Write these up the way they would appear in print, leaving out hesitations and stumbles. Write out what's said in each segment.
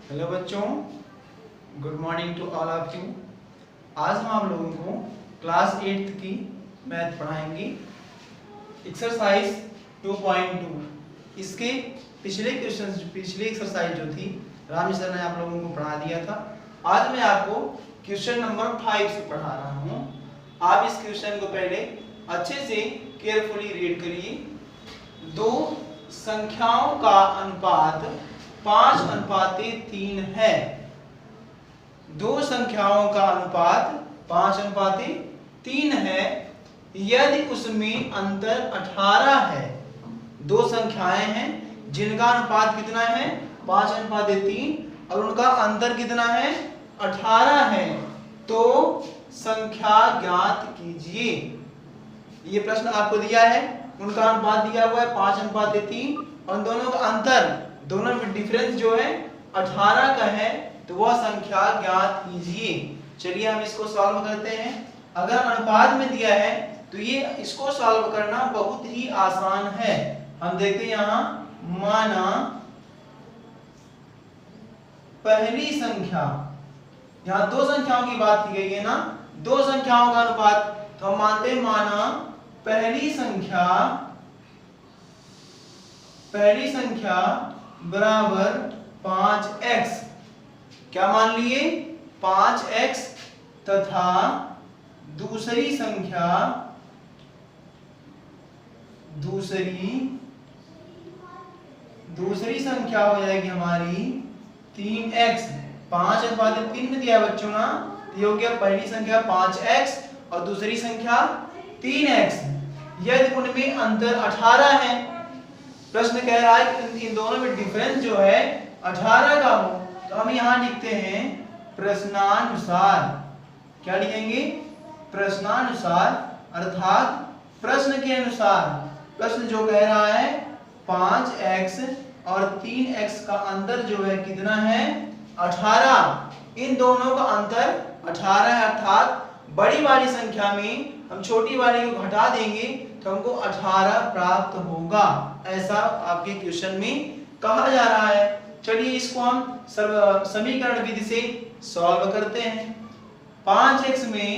Hello बच्चों, good morning to all of you. आज हम आप लोगों को क्लास 8th की मैथ पढ़ाएंगे। एक्सरसाइज 2.2। इसके पिछले एक्सरसाइज जो थी राम सर ने आप लोगों को पढ़ा दिया था। आज मैं आपको क्वेश्चन नंबर 5 से पढ़ा रहा हूँ। आप इस क्वेश्चन को पहले अच्छे से केयरफुली रीड करिए। दो संख्याओं का अनुपात 5:3 है। दो संख्याओं का अनुपात 5:3 है यदि उसमें अंतर 18 है। दो संख्याएं हैं जिनका अनुपात कितना है 5:3 और उनका अंतर कितना है 18 है, तो संख्या ज्ञात कीजिए। ये प्रश्न आपको दिया है, उनका अनुपात दिया हुआ है 5:3 और दोनों का अंतर, दोनों में डिफरेंस जो है 18 का है, तो वह संख्या ज्ञात कीजिए। चलिए हम इसको सॉल्व करते हैं। अगर अनुपात में दिया है तो ये इसको सॉल्व करना बहुत ही आसान है। हम देखते हैं यहाँ, माना पहली संख्या, यहाँ दो संख्याओं की बात की गई है ना, दो संख्याओं का अनुपात, तो हम मानते हैं माना पहली संख्या बराबर 5x। क्या मान लिए 5x, तथा दूसरी संख्या हो जाएगी हमारी 3x। 5:3 में दिया बच्चों ना, तो ये हो गया पहली संख्या 5x और दूसरी संख्या 3x। यदि उनमें अंतर 18 है, प्रश्न कह रहा है कि इन दोनों में डिफरेंस जो है 18 का हो, तो हम यहां लिखते हैं प्रश्नानुसार। क्या लिखेंगे? प्रश्नानुसार, अर्थात प्रश्न के अनुसार। प्रश्न जो कह रहा है 5x और 3x का अंतर जो है कितना है 18। इन दोनों का अंतर 18 है, अर्थात बड़ी वाली संख्या में हम छोटी वाली को घटा देंगे तो हमको 18 प्राप्त होगा। ऐसा आपके क्वेश्चन में कहा जा रहा है। चलिए इसको हम समीकरण विधि से सॉल्व करते हैं। 5x में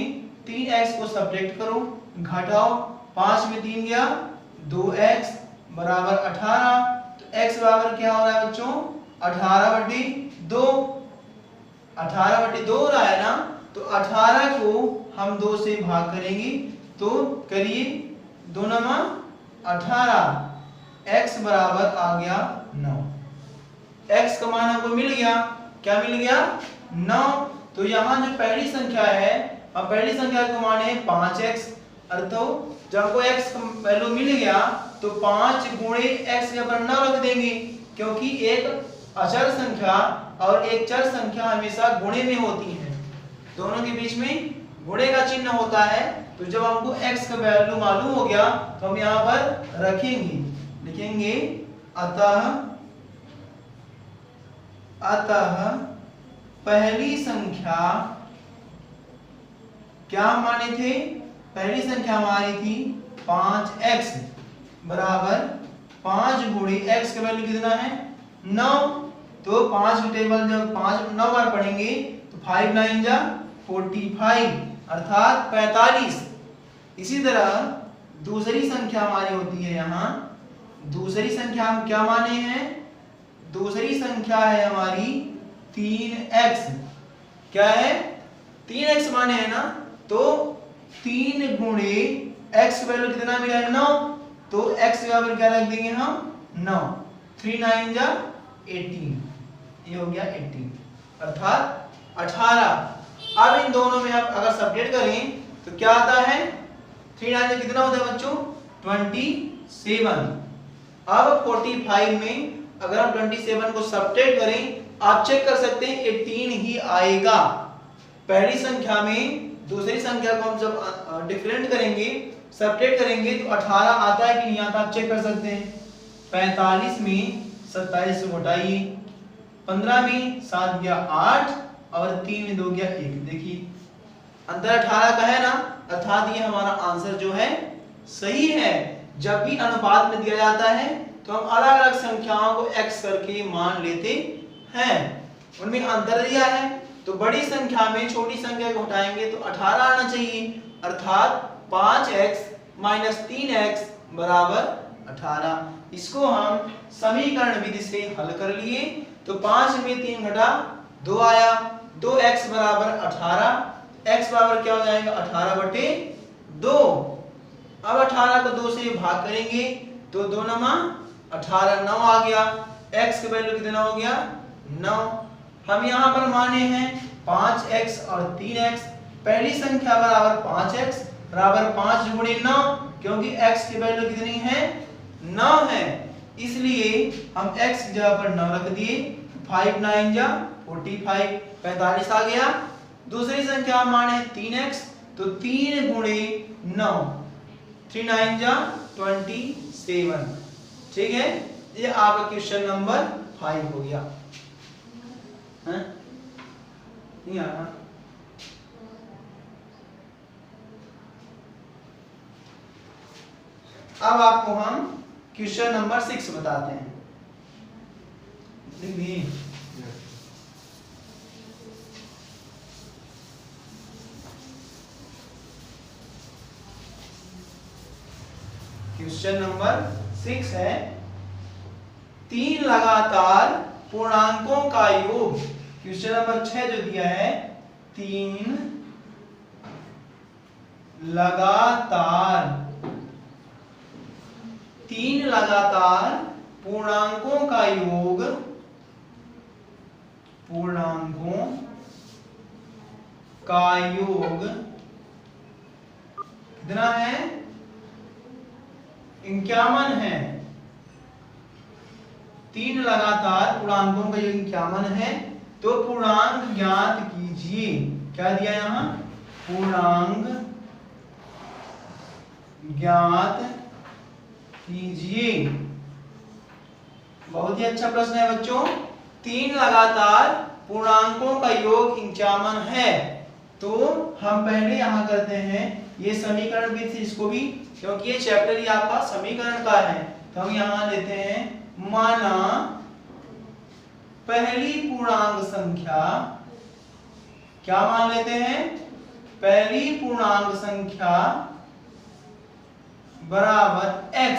3x को सब्ट्रैक्ट करो, घटाओ। 5 में 3 गया 2x बराबर 18। तो x बराबर क्या हो रहा है बच्चों 18/2। 18/2 हो रहा है ना, तो 18 को हम 2 से भाग करेंगे, तो करिए 2 9 18। x बराबर आ गया 9। x का मान हमको मिल गया। क्या मिल गया 9। तो यहाँ जो पहली संख्या है, अब पहली संख्या को माने 5x, अर्थो जब हमको x का वैल्यू मिल गया तो 5 गुणे x के ऊपर 9 रख देंगे, क्योंकि एक अचर संख्या और एक चर संख्या हमेशा गुणे में होती है, दोनों के बीच में गुणे का चिन्ह होता है। तो जब हमको x का वैल्यू मालूम हो गया तो हम यहाँ पर रखेंगे, लिखेंगे अतः पहली संख्या, क्या माने थे, पहली संख्या हमारी थी 5x बराबर 5 गुणे x का वैल्यू कितना है 9। तो 5 की टेबल जब 5 9 बार पढ़ेंगे तो 5 9 जा 45, अर्थात 45। इसी तरह दूसरी संख्या हमारी होती है, यहाँ दूसरी संख्या हम क्या माने हैं, दूसरी संख्या है हमारी 3x। क्या है 3x माने है ना, तो 3 गुणे x वैल्यू कितना मिला है 9, तो x बराबर क्या रख देंगे हम 9। 3 9 जा 18, ये हो गया 18, अर्थात 18। अब इन दोनों में आप अगर सब्ट्रैक्ट करें तो क्या आता है 3 9 कितना होता है बच्चों 27। अब 45 में अगर हम 27 को सब्ट्रैक्ट करें, आप चेक कर सकते हैं 18 ही आएगा। पहली संख्या में दूसरी संख्या को हम जब डिफरेंट करेंगे, सब्ट्रैक्ट करेंगे, तो 18 आता है कि नहीं आता, आप चेक कर सकते हैं। 45 में 27 से घटाइए, 15 में 7 गया 8 और 3 में 2 गया 1। देखिए अंतर 18 का है ना, अर्थात ये हमारा आंसर जो है सही है। जब भी अनुपात में दिया जाता है तो हम अलग अलग संख्याओं को x करके मान लेते हैं। उनमें अंतर दिया है, तो बड़ी संख्या में छोटी संख्या को हटाएंगे तो 18 आना चाहिए, अर्थात 5x - 3x = 18। इसको हम समीकरण विधि से हल कर लिए, तो 5 में 3 घटा 2 आया, 2x = 18, x बराबर क्या हो जाएगा 18/2। अब 18 को 2 से भाग करेंगे तो 2 नमा 18, 9 आ गया, x का वैल्यू कितना हो गया 9। हम यहाँ पर माने हैं 5x और 3x, पहली संख्या बराबर 5x बराबर 5 गुणे 9, क्योंकि x की वैल्यू कितनी है 9 है, इसलिए हम x की जगह पर 9 रख दिए, 5 9 जा 45, 45 आ गया। दूसरी संख्या माने 3x, तो 3 गुणे 9, 3 9 जा 27। ठीक है, ये आपका क्वेश्चन नंबर 5 हो गया। हैं? नहीं आ रहा? अब आपको हम क्वेश्चन नंबर 6 बताते हैं। क्वेश्चन नंबर 6 है, 3 लगातार पूर्णांकों का योग। क्वेश्चन नंबर 6 जो दिया है, 3 लगातार पूर्णांकों का योग, पूर्णांकों का योग कितना है 51 है। 3 लगातार पूर्णांकों का योग 51 है, तो पूर्णांक ज्ञात कीजिए। क्या दिया यहां, पूर्णांक ज्ञात कीजिए। बहुत ही अच्छा प्रश्न है बच्चों। 3 लगातार पूर्णांकों का योग 51 है, तो हम पहले यहां करते हैं ये समीकरण विधि से इसको भी, क्योंकि ये चैप्टर ही आपका समीकरण का है, तो हम यहां लेते हैं, माना पहली पूर्णांक संख्या, क्या मान लेते हैं, पहली पूर्णांक संख्या बराबर x।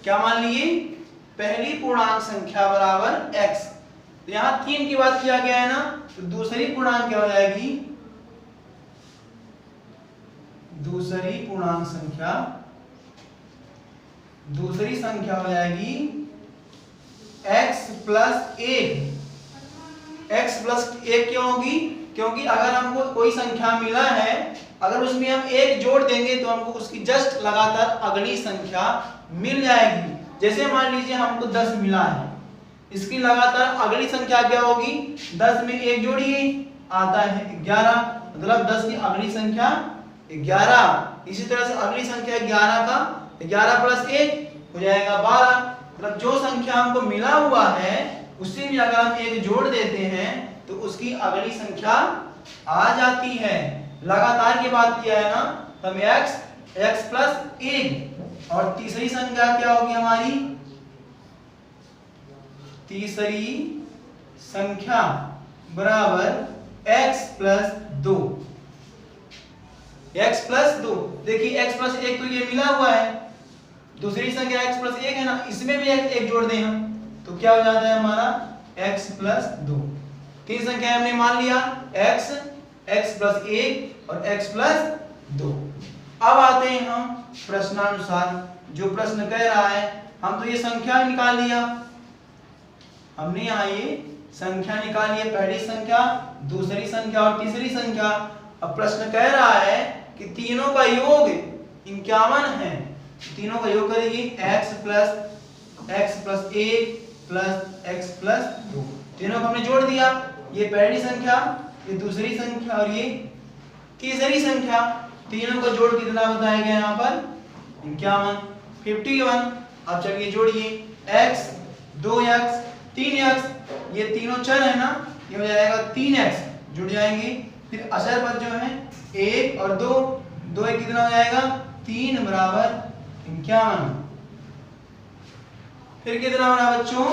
क्या मान लिए, पहली पूर्णांक संख्या बराबर x। तो यहां 3 की बात किया गया है ना, तो दूसरी पूर्णांक क्या हो जाएगी, दूसरी पूर्णांक संख्या, दूसरी संख्या हो जाएगी x + 1। x + 1 क्यों होगी, क्योंकि अगर हमको कोई संख्या मिला है, अगर उसमें हम 1 जोड़ देंगे तो हमको उसकी जस्ट लगातार अगली संख्या मिल जाएगी। जैसे मान लीजिए हमको 10 मिला है, इसकी लगातार अगली संख्या क्या होगी, 10 में 1 जोड़िए आता है 11, मतलब 10 की अगली संख्या 11। इसी तरह से अगली संख्या 11 का 11 + 1 हो जाएगा 12, मतलब जो संख्या हमको मिला हुआ है उसी में अगर हम 1 जोड़ देते हैं तो उसकी अगली संख्या आ जाती है। लगातार की बात किया है ना, तो हम x + 1, और तीसरी संख्या क्या होगी हमारी, तीसरी संख्या बराबर x + 2। x + 2, देखिए x + 1 तो ये मिला हुआ है, दूसरी संख्या x + 1 है ना, इसमें भी एक जोड़ दें हम तो क्या हो जाता है हमारा x + 2। तीन संख्या हमने मान लिया, x + 1 और x + 2। अब आते हैं हम प्रश्नानुसार, जो प्रश्न कह रहा है, हम तो ये संख्या निकाल लिया, हमने यहाँ ये संख्या निकाली है, पहली संख्या, दूसरी संख्या और तीसरी संख्या। अब प्रश्न कह रहा है कि तीनों का योग 51 है, तीनों का योग करेंगे x + 1 + x + 2। तीनों को हमने जोड़ दिया, ये पहली संख्या, ये दूसरी संख्या और ये तीसरी संख्या, तीनों को जोड़ कितना बताया गया यहाँ पर 51। अब चलिए जोड़िए, x 2x 3x, ये तीनों चर है ना, ये हो जाएगा 3x, जुड़ जाएंगे। फिर अचर पद जो है 1 और 2, 2 1 कितना हो जाएगा 3 = 51। फिर कितना बना बच्चों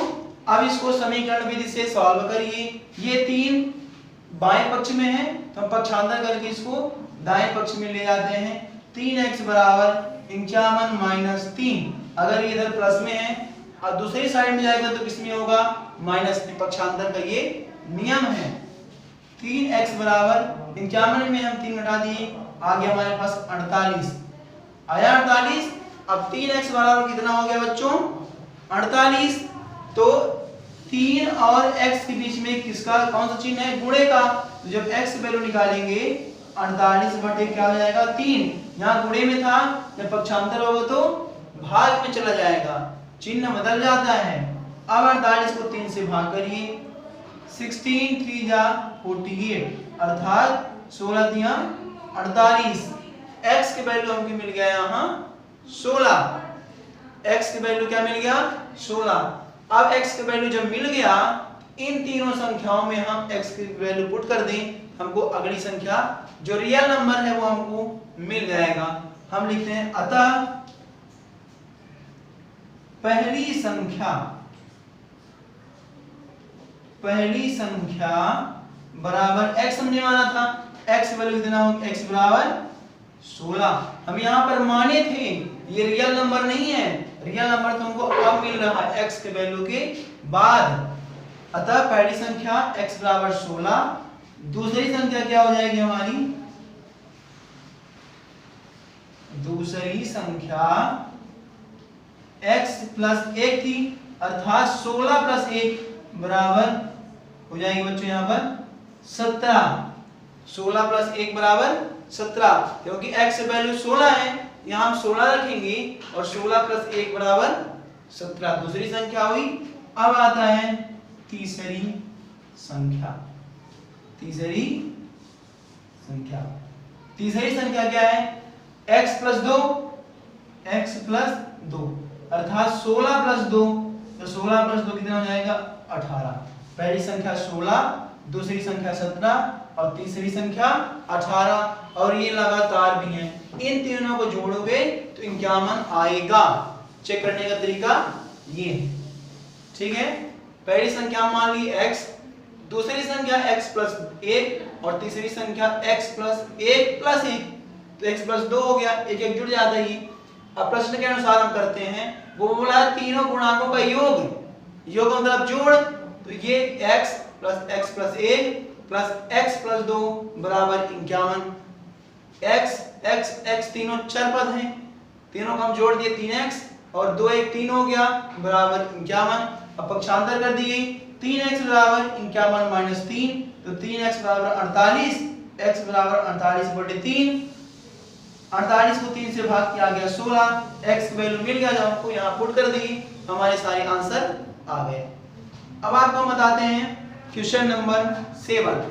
अब इसको समीकरण विधि से सॉल्व करिए। ये 3 बाएं पक्ष में है तो हम पक्षांतर करके इसको दाएं पक्ष में ले जाते हैं। 3x बराबर 51 - 3, अगर ये इधर प्लस में है और दूसरी साइड में जाएगा तो किसमें होगा माइनस में। पक्षांतर का ये नियम है। 3x बराबर 51 में हम 3 घटा दिए, आ गया हमारे पास 48 आया 48। अब 3x बराबर कितना हो गया बच्चों 48। तो 3 और x के बीच में किसका कौन सा चिन्ह है गुणे का। तो जब x वैल्यू निकालेंगे 48 बटे क्या हो जाएगा 3, यहाँ गुणे में था, जब पक्षांतर होगा तो भाग में चला जाएगा, चिन्ह बदल जाता है। अब 48 को 3 से भाग करिए, 16 3 जा 48 अर्थात 16 तिया 48। x की वैल्यू हमको मिल गया यहाँ 16। x की वैल्यू क्या मिल गया 16। अब x की वैल्यू जब मिल गया, इन तीनों संख्याओं में हम x की वैल्यू पुट कर दें, हमको अगली संख्या जो रियल नंबर है वो हमको मिल जाएगा। हम लिखते हैं अतः पहली संख्या बराबर x हमने माना था, x वैल्यू कितना होगा x बराबर 16। हम यहाँ पर माने थे, ये रियल नंबर नहीं है, रियल नंबर तो हमको अब मिल रहा है x के वैल्यू के बाद। अतः पहली संख्या x बराबर 16, दूसरी संख्या क्या हो जाएगी हमारी, दूसरी संख्या x प्लस 1 थी अर्थात 16 प्लस 1 बराबर हो जाएगी बच्चों यहाँ पर 17। 16 प्लस 1 बराबर 17, क्योंकि x वैल्यू 16 है, यहाँ हम 16 रखेंगे और 16 प्लस 1 बराबर 17, दूसरी संख्या हुई। अब आता है तीसरी संख्या। तीसरी संख्या क्या है x प्लस 2 अर्थात 16 प्लस 2, तो 16 प्लस 2 कितना हो जाएगा 18। पहली संख्या 16, दूसरी संख्या 17 और तीसरी संख्या 18, और ये लगातार भी हैं। इन तीनों को जोड़ोगे तो 51 आएगा। चेक करने का तरीका ये है, ठीक है। पहली संख्या मान ली x, दूसरी संख्या x प्लस 1 और तीसरी संख्या x प्लस 1 प्लस 1, तो x प्लस 2 हो गया, एक एक जुड़ जाता है। अब प्रश्न के अनुसार हम करते हैं, वो बोला तीनों गुणांकों का योग मतलब जोड़, तो ये x plus 1 plus x plus 2 बराबर 51। x तीनों चर पद हैं, तीनों को हम जोड़ दिए 3x और 2 1 3 हो गया बराबर 51। अब पक्षांतर कर दिए, 3x बराबर 51 माइनस 3, तो 3x बराबर 48, x बराबर 48 बटे 3, 48 को 3 से भाग किया गया 16, x की वैल्यू मिल गया, जब हमको यहाँ पुट कर दी हमारे सारे आंसर आ गए। अब आपको हम बताते हैं क्वेश्चन नंबर 7।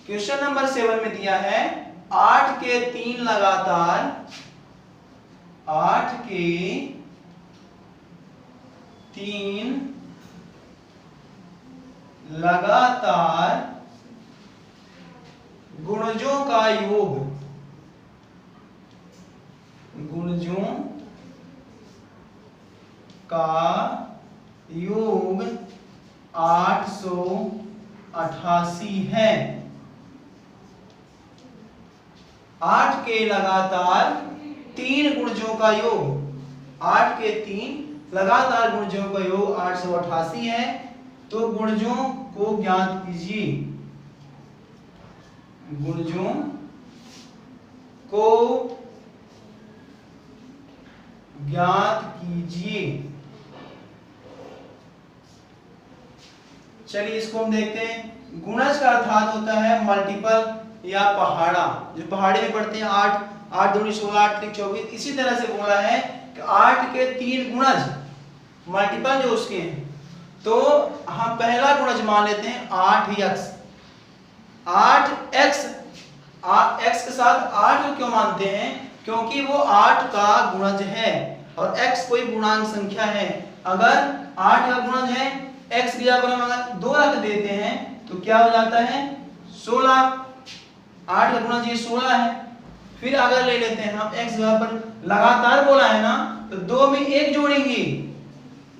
क्वेश्चन नंबर 7 में दिया है 8 के 3 लगातार गुणजों का योग 888 है। 8 के लगातार 3 गुणजों का योग, 8 के 3 लगातार गुणजों का योग 888 है। तो गुणजों को ज्ञात कीजिए, गुणजों को ज्ञात कीजिए। चलिए इसको हम देखते हैं। गुणज का अर्थात होता है मल्टीपल या पहाड़ा, जो पहाड़े में पढ़ते हैं 8 दूनी 16 8 त्रिक 24। इसी तरह से बोला है कि 8 के 3 गुणज मल्टीपल जो उसके हैं, तो हम पहला गुणज मान लेते हैं 8x। 8x के साथ 8 को क्यों मानते हैं? क्योंकि वो 8 का गुणज है और x कोई पूर्णांक संख्या है। अगर 8 का गुणज है, x की जगह पर हम अगर 2 रख देते हैं तो क्या हो जाता है? 16। 8 का गुणज ये 16 है। फिर अगर ले लेते हैं हम x जगह पर लगातार बोला है ना, तो 2 में 1 जोड़ेंगे,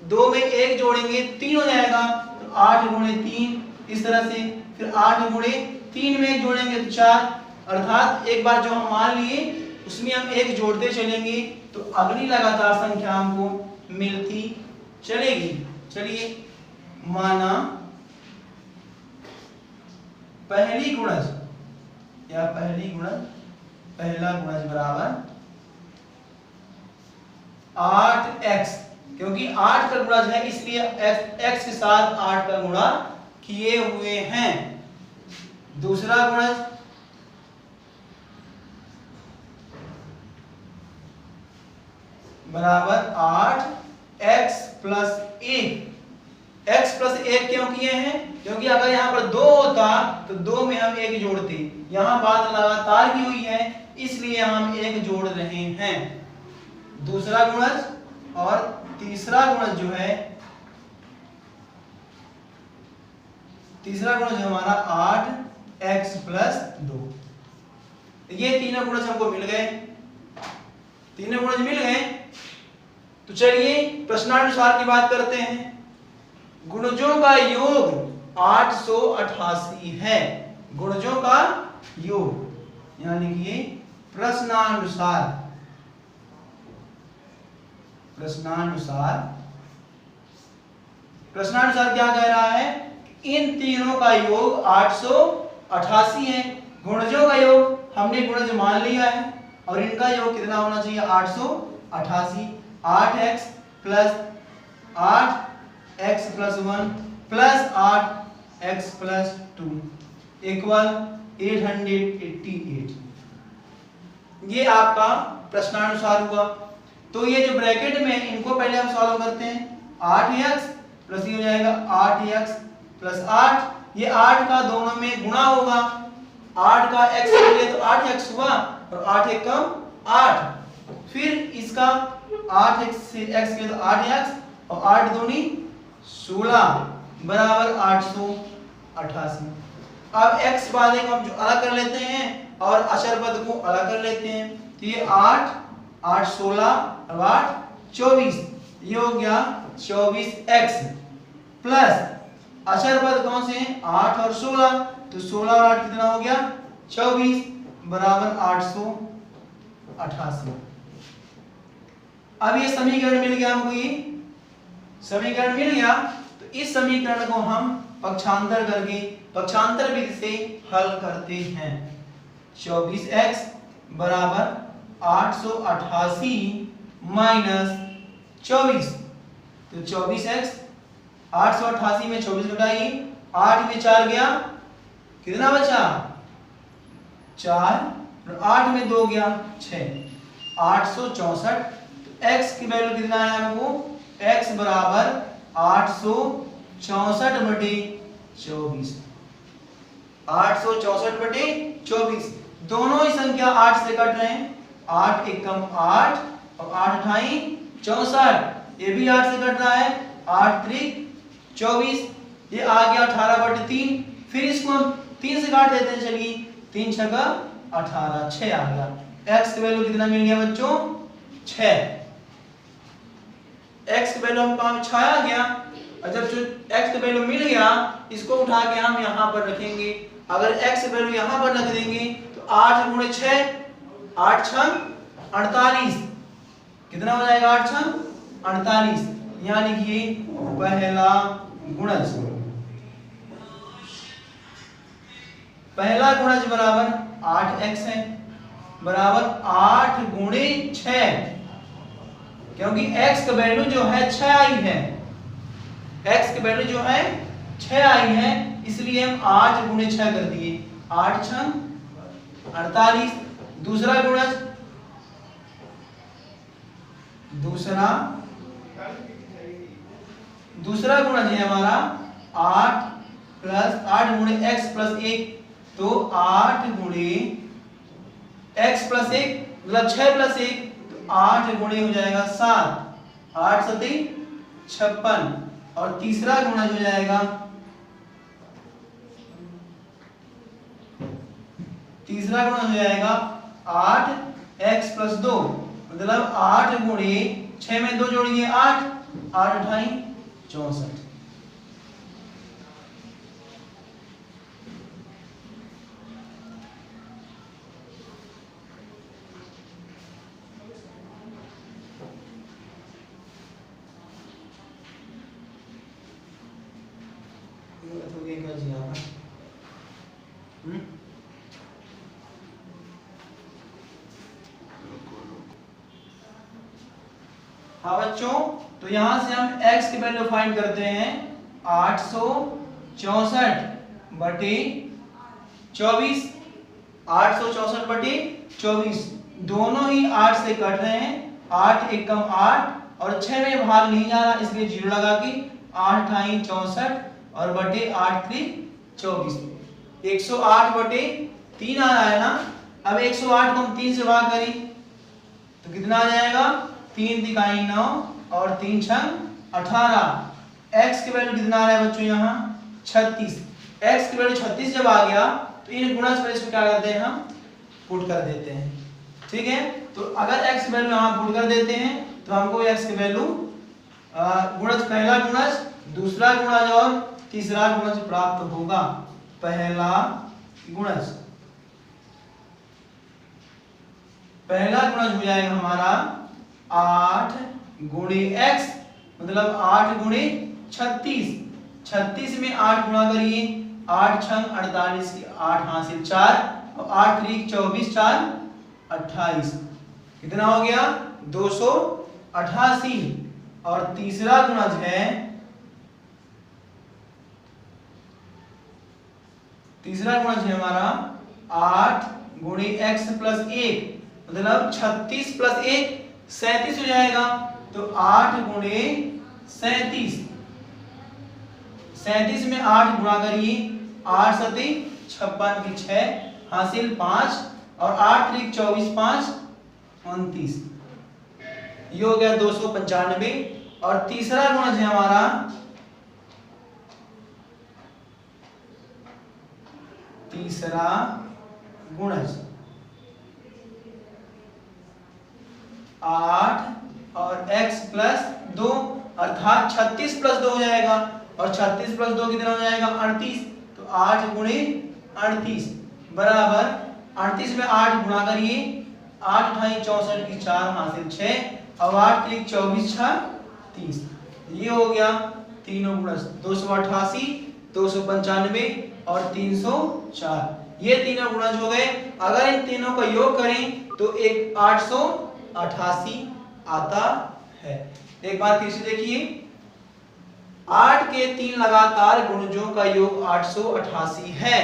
2 में 1 जोड़ेंगे 3 हो जाएगा, तो 8 गुणे 3 इस तरह से। फिर 8 गुणे 3 में 1 जोड़ेंगे तो 4, अर्थात एक बार जो हम मान लिए उसमें हम 1 जोड़ते चलेंगे तो अगली लगातार संख्या हमको मिलती चलेगी। चलिए, माना पहली गुणज या पहली गुणज, पहला गुणज बराबर 8x, क्योंकि 8 का गुणज है इसलिए x के साथ 8 का गुणा किए हुए हैं। दूसरा गुणज बराबर 8x प्लस 1। x प्लस 1 क्यों किए हैं? क्योंकि अगर यहाँ पर 2 होता तो 2 में हम 1 जोड़ते, यहाँ बात लगातार की हुई है इसलिए हम 1 जोड़ रहे हैं। दूसरा गुणज और तीसरा गुणज जो है, तीसरा गुणज हमारा 8x प्लस 2। ये तीनों गुणज हमको मिल गए, तीनों गुणज मिल गए। तो चलिए प्रश्नानुसार की बात करते हैं। गुणजों का योग 888 है, गुणजों का योग, यानी कि प्रश्नानुसार, प्रश्नानुसार क्या कह रहा है? इन तीनों का योग 888 है। गुणजों का योग हमने गुणज मान लिया है और इनका योग कितना होना चाहिए? 888। 8x plus 8x plus 1 plus 8x plus 2 equal 888। ये आपका प्रश्नानुसार हुआ। तो ये जो ब्रैकेट में इनको पहले हम सॉल्व करते हैं। 8x प्लस ये हो जाएगा 8x प्लस 8, ये 8 का दोनों में गुणा होगा, 8 का x के लिए तो 8x हुआ और 8 एक कम 8, फिर इसका 8x से x के लिए तो 8x और 8 दूनी 16 बराबर 888। अब x वाले को हम जो अलग कर लेते हैं और अचर पद को अलग कर लेते हैं, तो ये 8 8 16 और 8 24, ये हो गया 24x प्लस अचर पद कौन से हैं? 8 और 16, तो 16 और 8 कितना हो गया? 24 बराबर 888। अब ये समीकरण मिल गया हमको, ये समीकरण मिल गया। तो इस समीकरण को हम पक्षांतर करके पक्षांतर विधि से हल करते हैं। 24x बराबर 888 माइनस 24, तो 24x 888 में 24 घटाइए, 8 में 4 गया, कितना बचा? 4, और 8 में 2 गया 6, 864। तो x की वैल्यू कितना है हमको? x बराबर 864 बटे 24, 864 बटे 24। दोनों ही संख्या 8 से कट रहे हैं, 8 एकम 8 और 8 अठाई 64, ये भी 8 से कट रहा है, 8 त्रिक 24, ये आ गया 18 बटे 3। फिर इसको हम 3 से काट देते हैं, चलिए 3 छक्का 18, 6 आ गया। x की वैल्यू कितना मिल गया बच्चों? 6। x की वैल्यू हम कहां 6 आ गया, और जब x की वैल्यू मिल गया इसको उठा के हम यहां पर रखेंगे। अगर x की वैल्यू यहां पर रख देंगे तो 8 गुणे 6, 8 छंग 48, कितना हो जाएगा? 8 छंग 48, यानी कि पहला गुणज, पहला गुणज बराबर 8x है, बराबर 8 गुणे 6, क्योंकि x का वैल्यू जो है 6 आई है, x की वैल्यू जो है 6 आई है, इसलिए हम 8 गुणे 6 कर दिए, 8 छंग 48। दूसरा गुणज, दूसरा गुणज है हमारा 8 प्लस 8 गुणे x प्लस 1, तो 8 गुणे x प्लस 1 मतलब 6 प्लस 1 तो 8 गुणे हो जाएगा 7, 8 सती 56 और तीसरा गुणज हो जाएगा, तीसरा गुणज हो जाएगा 8x प्लस 2 मतलब 8 गुणे 6 में 2 जोड़िए 8, 8 अठाई 64। हाँ बच्चों, तो यहां से हम x की वैल्यू फाइंड करते हैं 864 बटे 24, 864 बटे 24 दोनों ही 8 से कट रहे हैं, 8 एकम 8 और 6 में भाग नहीं जा रहा इसलिए 0 लगा के 8 अठाई 64 और बटे 8 3 24, 108 बटे 3 आ रहा है ना। अब 108 को हम 3 से भाग करें तो कितना आ जाएगा, 3 तिकाई 9 और 3 छंग 18। x की वैल्यू कितना आ रहा है बच्चों यहाँ 36। x की वैल्यू 36 जब आ गया तो इन गुणज पर इसको क्या करते हैं हम पुट कर देते हैं। ठीक है, तो अगर x की वैल्यू यहाँ पुट कर देते हैं तो हमको x की वैल्यू गुणज, पहला गुणज, दूसरा गुणज और तीसरा गुणज प्राप्त होगा। पहला गुणज, पहला गुणज हो जाएगा हमारा 8 गुणे x मतलब 8 गुणे 36, 36 में 8 गुणा करिए, 8 छंग 48 की 8 हासिल 4 और 8 त्रिक 24, 4 28 कितना हो गया 288। और तीसरा गुणज है, तीसरा गुणज है हमारा 8 गुणे x प्लस 1 मतलब 36 प्लस 1 37 हो जाएगा। तो 8 गुणे 37, 37 में 8 गुणा करिए, 8 सती 56 की 6 हासिल 5 और 8 त्रिक 24, 5 29 ये हो गया 295। और तीसरा गुणज है हमारा तीसरा गुणज 8 और x प्लस 2 अर्थात 36 प्लस 2 हो जाएगा और 36 प्लस 2 कितना हो जाएगा 38। तो 8 गुणे 38 बराबर 38 में 8 गुणा करिए, 8 अठाई 64 की 4 हासिल 6 और 8 त्रिक 24, 6 30 ये हो गया तीनों गुणज 288, 295 और 304 ये तीनों गुणज हो गए। अगर इन तीनों का योग करें तो एक 888 आता है। एक बार फिर से देखिए, 8 के 3 लगातार गुणजों का योग 888 है।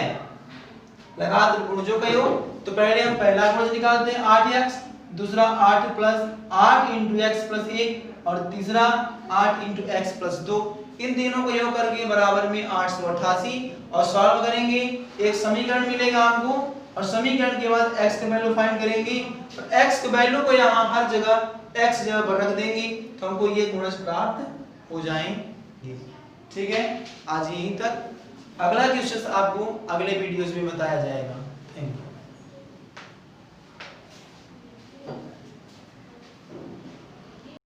लगातार गुणजों का योग, तो पहले हम पहला गुणज निकालते हैं 8x, दूसरा 8 प्लस 8 इंटू एक्स प्लस 1 और तीसरा 8 इंटू एक्स प्लस 2। इन तीनों को योग करके बराबर में 888 और सॉल्व करेंगे, एक समीकरण मिलेगा हमको और समीकरण के बाद x का वैल्यू फाइंड करेंगे और x के वैल्यू को यहाँ हर जगह x जगह पर रख देंगे तो हमको ये गुणज प्राप्त हो जाएंगे। ठीक है, आज यहीं तक। अगला क्वेश्चन आपको अगले वीडियोस में बताया जाएगा।